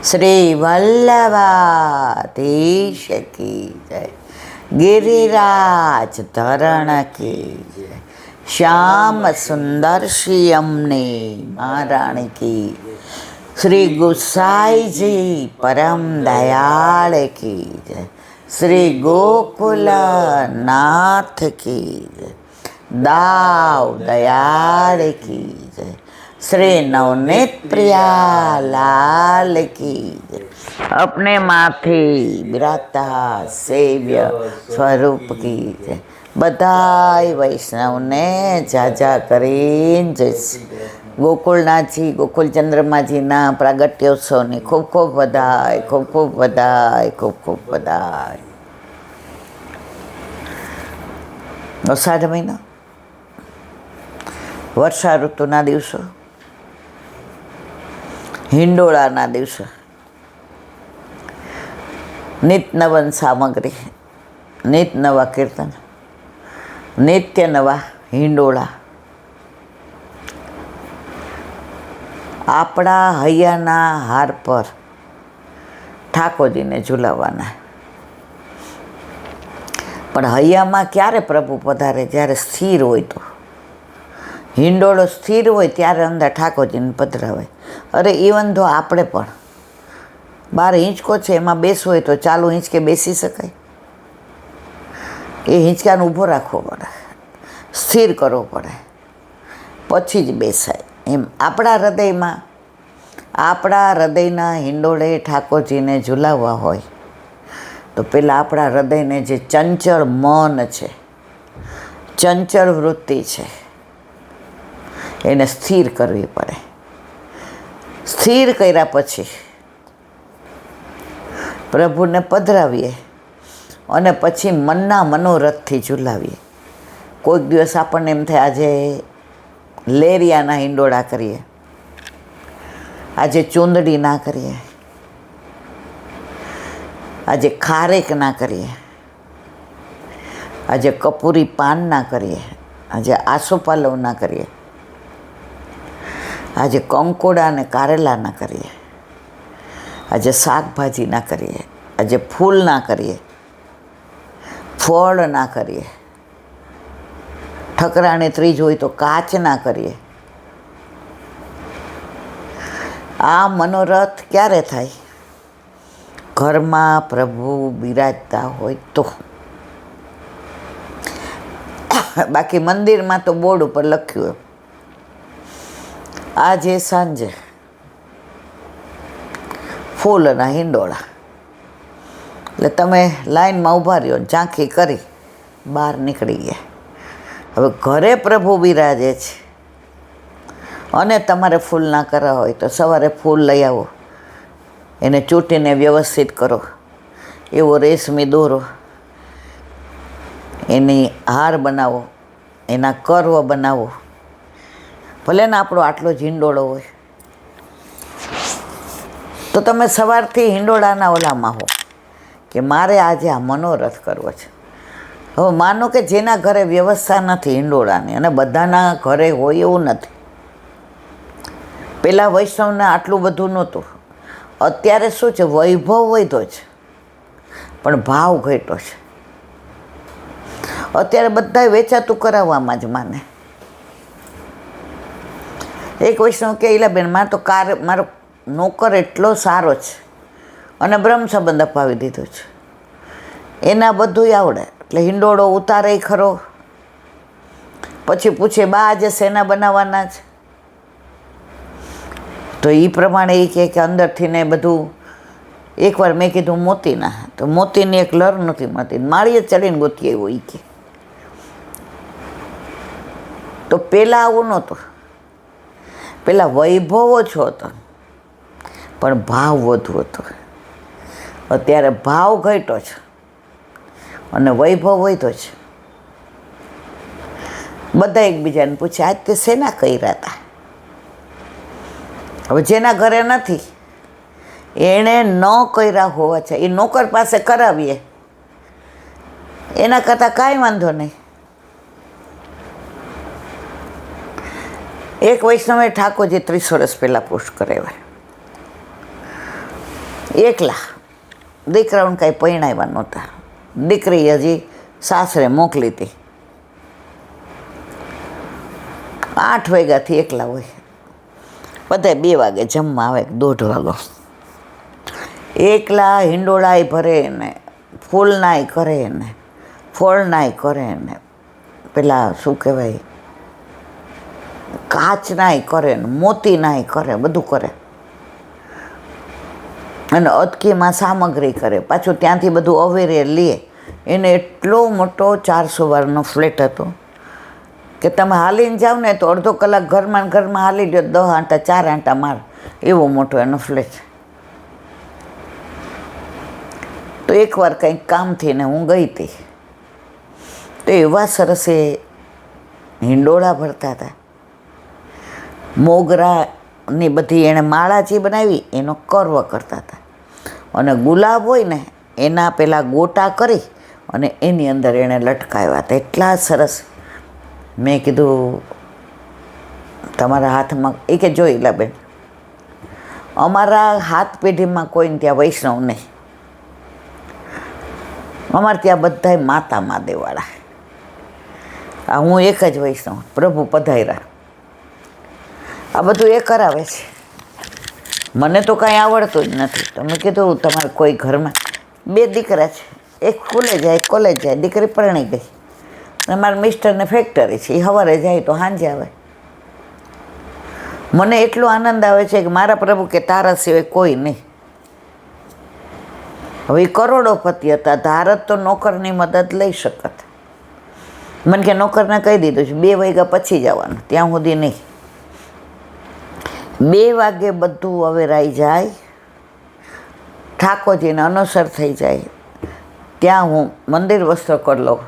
શ્રી વલ્લભાધીશ કી જય, ગિરિરાજ ધરણ કી જય, શ્યામ સુંદર શ્રી અમને મહારાણી કી, શ્રી ગુસાઈજી પરમ દયાળ કી જય, શ્રી ગોકુલ નાથ કી જય, દાવ દયાળ કી જય, श्री नवनीत प्रिया लाल की जय। अपने माथे बिराता सेव्य स्वरूप की जय। बधाई वैष्णव ने जाजा करीन जय। गोकुलनाथ जी गोकुल चंद्रमा जी ना प्रागट्योत्सव ने खूब खूब बधाई, खूब खूब बधाई, खूब खूब बधाई। अषाढ़ महीना वर्षा ऋतुना दिवसों, हिंडोळाना दिवस, नित नवन सामग्री, नित नवा कीर्तन, नित्य नवा हिंडोळा। आपणा हૈયાના હાર પર ઠાકોરજીને ઝુલાવવાના। પણ હૈયામાં ક્યારે પ્રભુ પધારે? જ્યારે સ્થિર હોય તો। હિંડોળો સ્થિર હોય ત્યારે અંદર ઠાકોરજીને પધરાવે। અરે ઇવન તો આપણે પણ 12 હિંચકો છે, એમાં બેસવું હોય તો ચાલુ હિંચકે બેસી શકાય? એ હિંચકાને ઊભો રાખવો પડે, સ્થિર કરવો પડે, પછી જ બેસાય। એમ આપણા હૃદયના હિંડોળે ઠાકોરજીને ઝુલાવવા હોય તો પહેલાં આપણા હૃદયને જે ચંચળ મન છે, ચંચળ વૃત્તિ છે, એને સ્થિર કરવી પડે। સ્થિર કર્યા પછી પ્રભુને પધરાવીએ અને પછી મનના મનોરથથી ઝુલાવીએ। કોઈક દિવસ આપણને એમ થાય આજે લેરિયાના હિંડોળા કરીએ, આજે ચૂંદડી ના કરીએ, આજે ખારેક ના કરીએ, આજે કપૂરી પાન ના કરીએ, આજે આસોપાલવ ના કરીએ, આજે કંકોડા અને કારેલા ના કરીએ, આજે શાકભાજી ના કરીએ, આજે ફૂલ ના કરીએ, ફળ ના કરીએ, ઠકરાણે ત્રીજ હોય તો કાચ ના કરીએ। આ મનોરથ ક્યારે થાય? ઘરમાં પ્રભુ બિરાજતા હોય તો। બાકી મંદિરમાં તો બોર્ડ ઉપર લખ્યું આજે સાંજે ફૂલના હિંડોળા, એટલે તમે લાઈનમાં ઊભા રહ્યો, ઝાંખી કરી બહાર નીકળી ગયા। હવે ઘરે પ્રભુ બિરાજે છે અને તમારે ફૂલ ના કરવા હોય તો સવારે ફૂલ લઈ આવો, એને ચૂંટીને વ્યવસ્થિત કરો, એવો રેશમી દોરો, એની હાર બનાવો, એના કર્વ બનાવો। ભલે ને આપણો આટલો જ હિંડોળો હોય તો તમે સવારથી હિંડોળાના ઓલામાં હો કે મારે આજે આ મનોરથ કરવો છે। હવે માનો કે જેના ઘરે વ્યવસ્થા નથી હિંડોળાની, અને બધાના ઘરે હોય એવું નથી। પહેલાં વૈષ્ણવને આટલું બધું નહોતું, અત્યારે શું છે, વૈભવ વધ્યો છે પણ ભાવ ઘટ્યો છે। અત્યારે બધા વેચાતું કરાવવામાં જ માને। એક વૈષ્ણવ કે ઈલાબેન મારો નોકર એટલો સારો છે અને બ્રહ્મ સંબંધ અપાવી દીધો છે, એના બધું આવડે, એટલે હિંડોળો ઉતારે ખરો, પછી પૂછે બા આજે શેના બનાવવાના છે? તો એ પ્રમાણે એ કહે કે અંદરથી ને બધું, એકવાર મેં કીધું મોતીના, તો મોતીની એક લર નથી મળતી, માળીએ ચડીને ગોતી આવ્યો એ કે। તો પહેલાં આવું નહોતું, પહેલાં વૈભવ ઓછો હતો પણ ભાવ વધુ હતો। અત્યારે ભાવ ઘટ્યો છે અને વૈભવ વધ્યો છે। બધા એકબીજાને પૂછે આજ તે શેના કર્યા હતા? હવે જેના ઘરે નથી એણે ન કર્યા હોવા છે, એ નોકર પાસે કરાવીએ એના કરતાં કાંઈ વાંધો નહીં। એક વૈષ્ણવે ઠાકોરજી 30 વર્ષ પહેલાં પોસ્ટ કરાવ્યા, એકલા, દીકરાઓને કાંઈ પરણાવ્યા નહોતા, દીકરી હજી સાસરે મોકલી હતી. 8 વાગ્યાથી એકલા હોય, બધા 2 વાગે જમવા આવે, 1:30 વાગો. એકલા હિંડોળાય ભરે ને, ફૂલનાય કરે ને, ફળનાય કરે ને, પેલા શું કહેવાય, કાચનાય કરે ને, મોતીનાય કરે, બધું કરે. અને અટકીમાં સામગ્રી કરે, પાછું ત્યાંથી બધું અવેરે લે. એને એટલો મોટો 400 વારનો ફ્લેટ હતો કે તમે હાલીને જાઓ ને તો અડધો કલાક ઘરમાં હાલી લ્યો, 10 આંટા 4 આંટા માર, એવો મોટો એનો ફ્લેટ. તો એકવાર કંઈક કામથી ને હું ગઈ હતી, તો એવા સરસ એ હિંડોળા ભરતા હતા. મોગરાની બધી એણે માળા જે બનાવી એનો કર્વ કરતા હતા. અને ગુલાબ હોય ને એના પેલા ગોટા કરી અને એની અંદર એણે લટકાવ્યા હતા, એટલા સરસ. મેં કીધું તમારા હાથમાં, એ કે જોઈ લા બેન, અમારા હાથ પેઢીમાં કોઈને ત્યાં વૈષ્ણવ નહીં, અમારે ત્યાં બધાય માતા મહાદેવવાળા. આ હું એક જ વૈષ્ણવ, પ્રભુ પધાર્યા. આ બધું એ કરાવે છે, મને તો કાંઈ આવડતું જ નથી. તો મેં કીધું તમારે કોઈ ઘરમાં 2 દીકરા છે, એક સ્કૂલે જાય, કોલેજ જાય, દીકરી પરણી ગઈ. અને મારા મિસ્ટરને ફેક્ટરી છે, એ સવારે જાય તો સાંજે આવે. મને એટલો આનંદ આવે છે કે મારા પ્રભુ કે તારા સિવાય કોઈ નહીં. હવે એ કરોડોપતિ હતા, ધારત તો નોકરની મદદ લઈ શકત. મને કે નોકરને કહી દીધું છે 2 વાગ્યા પછી જવાનું, ત્યાં સુધી નહીં. 2 વાગે બધું અવેરાઈ જાય, ઠાકોરજીને અનુસર થઈ જાય, ત્યાં હું મંદિર વસ્ત્ર કરી લઉં,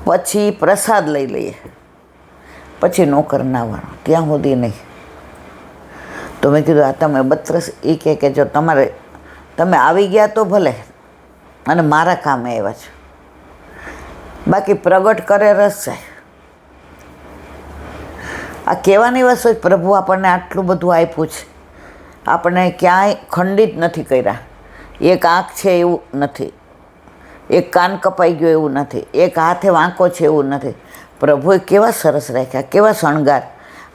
પછી પ્રસાદ લઈ લઈએ, પછી નોકર ના આવવાનો, ત્યાં સુધી નહીં. તો મેં કીધું આ તમે 32, એ કે જો તમે આવી ગયા તો ભલે, અને મારા કામે આવ્યા છો, બાકી પ્રગટ કરે રસ જાય. આ કહેવાની વસ્તુ જ, પ્રભુ આપણને આટલું બધું આપ્યું છે, આપણે ક્યાંય ખંડિત નથી કર્યા. એક આંખ છે એવું નથી, એક કાન કપાઈ ગયો એવું નથી, એક હાથે વાંકો છે એવું નથી. પ્રભુએ કેવા સરસ રાખ્યા, કેવા શણગાર.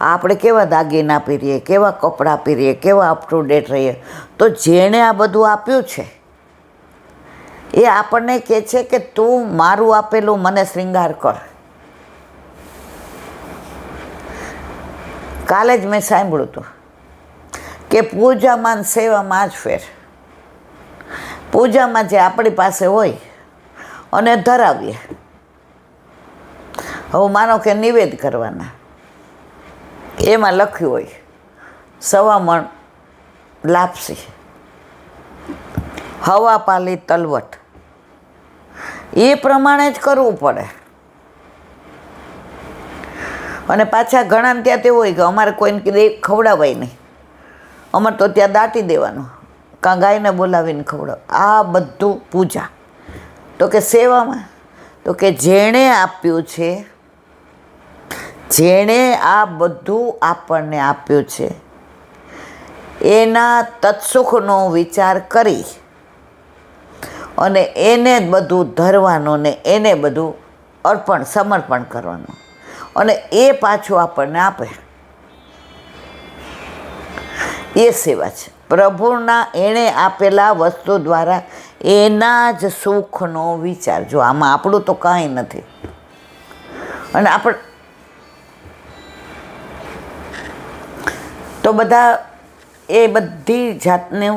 આપણે કેવા દાગીના પહેરીએ, કેવા કપડાં પહેરીએ, કેવા અપ ટુ ડેટ રહીએ. તો જેણે આ બધું આપ્યું છે એ આપણને કહે છે કે તું મારું આપેલું મને શૃંગાર કર. કાલે જ મેં સાંભળ્યું હતું કે પૂજામાં સેવામાં જ ફેર. પૂજામાં જે આપણી પાસે હોય અને ધરાવીએ, હવે માનો કે નિવેદ કરવાના, એમાં લખ્યું હોય 1.25 મણ લાપસી, હવા પાલી તલવટ, એ પ્રમાણે જ કરવું પડે. અને પાછા ઘણા ત્યાં તેવું હોય કે અમારે કોઈને ખવડાવાય નહીં, અમારે તો ત્યાં દાટી દેવાનું, કાં ગાયને બોલાવીને ખવડાવ. આ બધું પૂજા. તો કે સેવામાં, તો કે જેણે આપ્યું છે, જેણે આ બધું આપણને આપ્યું છે, એના તત્સુખનો વિચાર કરી અને એને બધું ધરવાનું ને એને બધું સમર્પણ કરવાનું, અને એ પાછું આપણને આપે, એ સેવા છે. પ્રભુના એણે આપેલા વસ્તુ દ્વારા એના જ સુખનો વિચાર. જો આમાં આપણું તો કાંઈ નથી. અને આપણે તો બધા એ બધી જાતને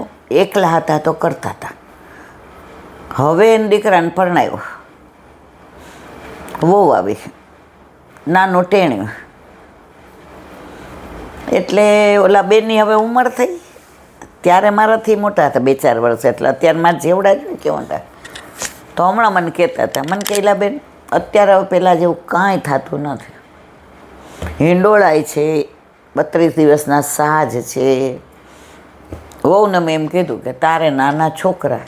એકલા હતા તો કરતા હતા. હવે એને દીકરાને પરણાવ્યો, વહુ આવી, નાનું ટેણ્યું, એટલે ઓલા બેનની હવે ઉંમર થઈ. ત્યારે મારાથી મોટા હતા 2-4 વર્ષ, એટલે અત્યારે મારા જેવડા જ ને કેવા. તો હમણાં મને કહેતા હતા, મને કહેલા બેન અત્યારે હવે પહેલાં જેવું કાંઈ થતું નથી. હિંડોળાય છે, 32 દિવસના સાજ છે. વહુને મેં એમ કીધું કે તારે નાના છોકરા,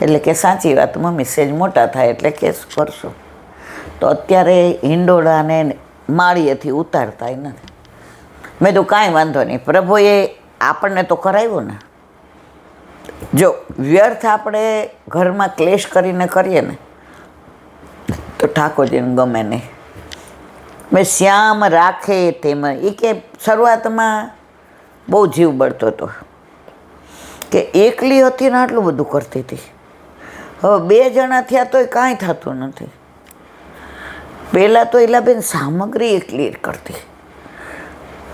એટલે કે સાચી વાત મમ્મી, સેજ મોટા થાય એટલે કેસ કરશો. તો અત્યારે હિંડોળાને માળીએથી ઉતારતા નથી. મેં તો કાંઈ વાંધો નહીં, પ્રભુએ આપણને તો કરાવ્યું ને. જો વ્યર્થ આપણે ઘરમાં ક્લેશ કરીને કરીએ ને તો ઠાકોરજીને ગમે નહીં. મેં શ્યામ રાખે તેમાં એ કે શરૂઆતમાં બહુ જીવ બળતો હતો કે એકલી હતી ને આટલું બધું કરતી હતી. હવે 2 જણા થયા તોય કાંઈ થતું નથી. પહેલાં તો એલાબેન સામગ્રી એકલી કરતી.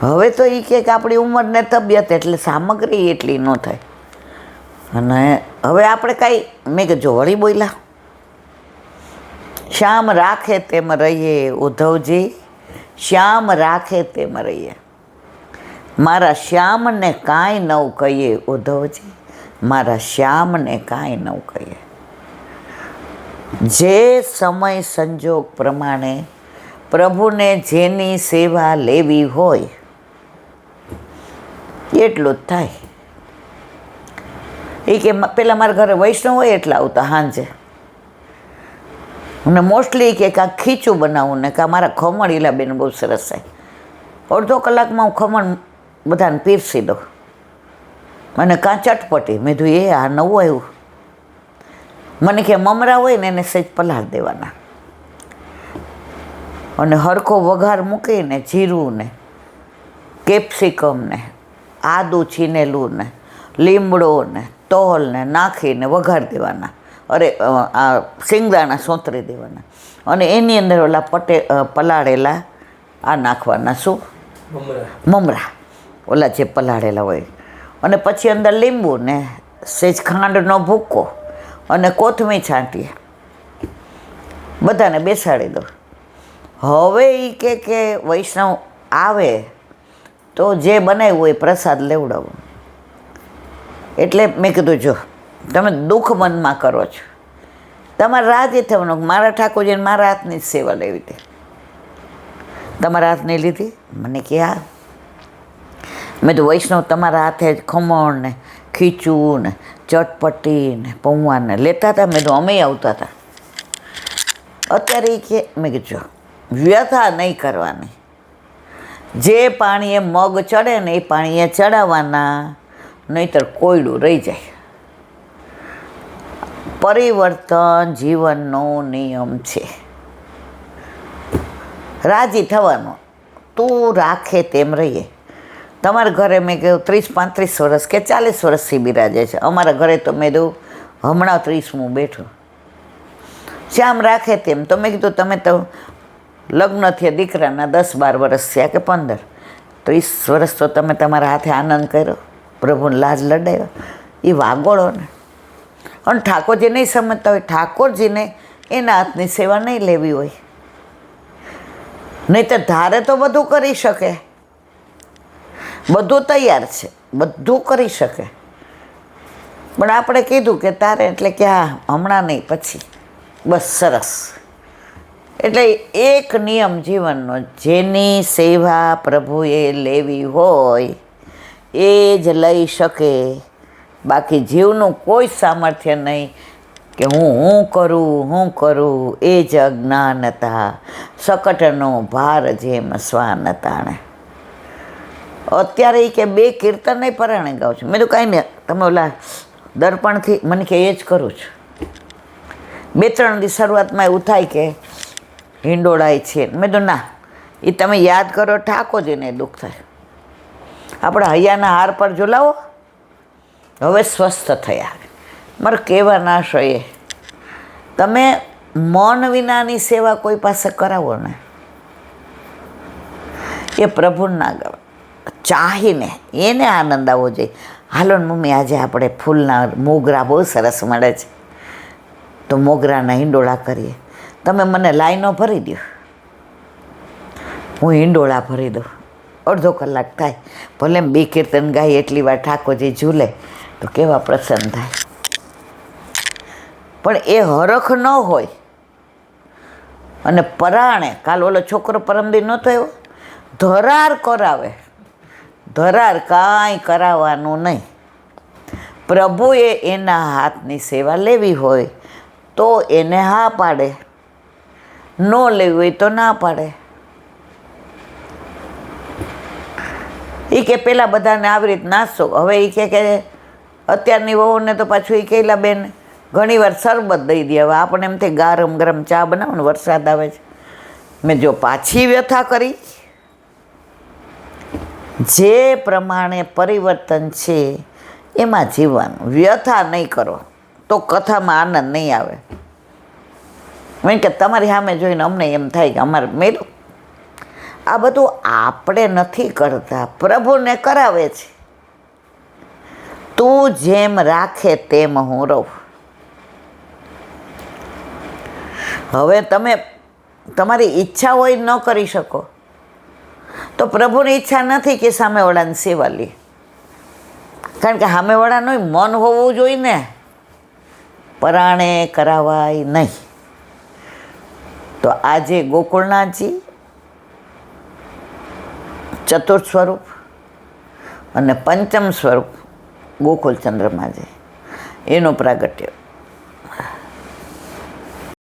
હવે તો એ કે આપણી ઉંમરને તબિયત એટલે સામગ્રી એટલી ન થાય. અને હવે આપણે કાંઈ મેં કે જો વળી બોલ્યા શ્યામ રાખે તેમ રહીએ ઉદ્ધવજી, શ્યામ રાખે તેમ રહીએ. મારા શ્યામને કાંઈ નવ કહીએ ઉદ્ધવજી, મારા શ્યામને કાંઈ નવ કહીએ. જે સમય સંજોગ પ્રમાણે પ્રભુને જેની સેવા લેવી હોય એટલું જ થાય. એ કે પેલા મારા ઘરે વૈષ્ણવ હોય એટલા આવતા સાંજે. અને મોસ્ટલી કે કાં ખીચું બનાવું ને કાં મારા ખમણ ઈલાબેન બહુ સરસ થાય. અડધો કલાકમાં હું ખમણ બધાને પીરસી દઉં. મને કાં ચટપટી. મેં કીધું એ આ નવું આવ્યું. મને કે મમરા હોય ને એને સહેજ પલાળ દેવાના અને હરખો વઘાર મૂકીને જીરું ને કેપ્સિકમ ને આદું છીનેલું ને લીમડો ને તલ ને નાખીને વઘાર દેવાના. અરે આ શિંગદાણા સોંતરી દેવાના અને એની અંદર ઓલા પલાળેલા આ નાખવાના. શું? મમરા. ઓલા જે પલાળેલા હોય. અને પછી અંદર લીંબુ ને સહેજ ખાંડનો ભૂકો અને કોથમીર છાંટીએ. બધાને બેસાડી દો. હવે એ કે વૈષ્ણવ આવે તો જે બનાવ્યું હોય પ્રસાદ લેવડાવો. એટલે મેં કીધું જો તમે દુઃખ મનમાં કરો છો, તમારે રાજી થવાનું મારા ઠાકોરજીને મારા હાથની જ સેવા લેવી હતી. તમારા હાથની લીધી? મને કે હા. મેં તો વૈષ્ણવ તમારા હાથે જ ખમણ ને ખીચું ને ચટપટી ને પૌવા ને લેતા હતા. મેં તો અમે આવતા હતા. અત્યારે એ કે મેં કીધું વ્યથા નહીં કરવાની. જે પાણીએ મગ ચડે ને એ પાણીએ ચડાવવાના, નહીંતર કોયડું રહી જાય. પરિવર્તન જીવનનો નિયમ છે. રાજી થવાનું. તું રાખે તેમ રહીએ. તમારા ઘરે મેં કહ્યું 30-35 વર્ષ કે 40 વર્ષથી બિરાજે છે. અમારા ઘરે તો મેં કહ્યું હમણાં 30મું બેઠું. શ્યામ રાખે તેમ. તો મેં કીધું તમે તો લગ્ન થયા દીકરાના 10-12 વર્ષ થયા કે 15, 30 વર્ષ તો તમે તમારા હાથે આનંદ કર્યો, પ્રભુને લાજ લડાવ્યો. એ વાગોળો ને. અને ઠાકોરજી નહીં સમજતા હોય, ઠાકોરજીને એના હાથની સેવા નહીં લેવી હોય. નહીં તો ધારે તો બધું કરી શકે, બધું તૈયાર છે, બધું કરી શકે. પણ આપણે કીધું કે તારે એટલે કે હા હમણાં નહીં પછી બસ સરસ. એટલે એક નિયમ જીવનનો, જેની સેવા પ્રભુએ લેવી હોય એ જ લઈ શકે. બાકી જીવનું કોઈ સામર્થ્ય નહીં કે હું કરું એ જ અજ્ઞાનતા, સકટનો ભાર જેમ શ્વાન તાણે. અત્યારે એ કે 2 કીર્તન નહીં પરાણે ગાઉં છું. મેં તો કાંઈ નહીં, તમે ઓલા દર્પણથી મને કે એ જ કરું છું. 2-3 દી શરૂઆતમાં એવું થાય કે હિંડોળાય છે. મેં તો ના, એ તમે યાદ કરો ઠાકોરજીને દુઃખ થાય. આપણે હૈયાના હાર પર ઝુલાવો. હવે સ્વસ્થ થયા. મારે કહેવાના શયે તમે મન વિનાની સેવા કોઈ પાસે કરાવો ને એ પ્રભુને ના ગમે. ચાહીને એને આનંદ આવવો જોઈએ. હાલો ને મમ્મી આજે આપણે ફૂલના મોગરા બહુ સરસ મળે છે તો મોગરાના હિંડોળા કરીએ. તમે મને લાઈનો ભરી દો, હું હિંડોળા ભરી દઉં. અડધો કલાક થાય. ભલે 2 કીર્તન ગાય એટલી વાર ઠાકોરજી ઝૂલે તો કેવા પ્રસન્ન થાય. પણ એ હરખ ન હોય અને પરાણે કાલ ઓલો છોકરો પરમદી નહોતો એવો ધરાર કરાવે. ધરાર કાંઈ કરાવવાનું નહીં. પ્રભુએ એના હાથની સેવા લેવી હોય તો એને હા પાડે, ન લેવી હોય તો ના પાડે. એ કે પેલા બધાને આવી રીત નાસ્તો, હવે એ કે અત્યારની વહુને તો પાછું એ કહેલા બેન ઘણીવાર શરબત દઈ દે. હવે આપણે એમ થાય ગરમ ગરમ ચા બનાવો ને, વરસાદ આવે છે. મેં જો પાછી વ્યથા કરી, જે પ્રમાણે પરિવર્તન છે એમાં જીવવાનું, વ્યથા નહીં કરો તો કથામાં આનંદ નહીં આવે. મેં કે તમારી સામે જોઈને અમને એમ થાય કે અમારે મેલું. આ બધું આપણે નથી કરતા, પ્રભુને કરાવે છે. તું જેમ રાખે તેમ હું રહું. હવે તમે તમારી ઈચ્છા હોય ન કરી શકો તો પ્રભુની ઈચ્છા નથી કે સામેવાળાની સેવા લે, કારણ કે સામેવાળાનું મન હોવું જોઈએ ને. પરાણે કરાવાય નહીં. તો આજે ગોકુળનાથજી ચતુર્થ સ્વરૂપ અને પંચમ સ્વરૂપ ગોકુળ ચંદ્રમાજી, એનું પ્રાગટ્ય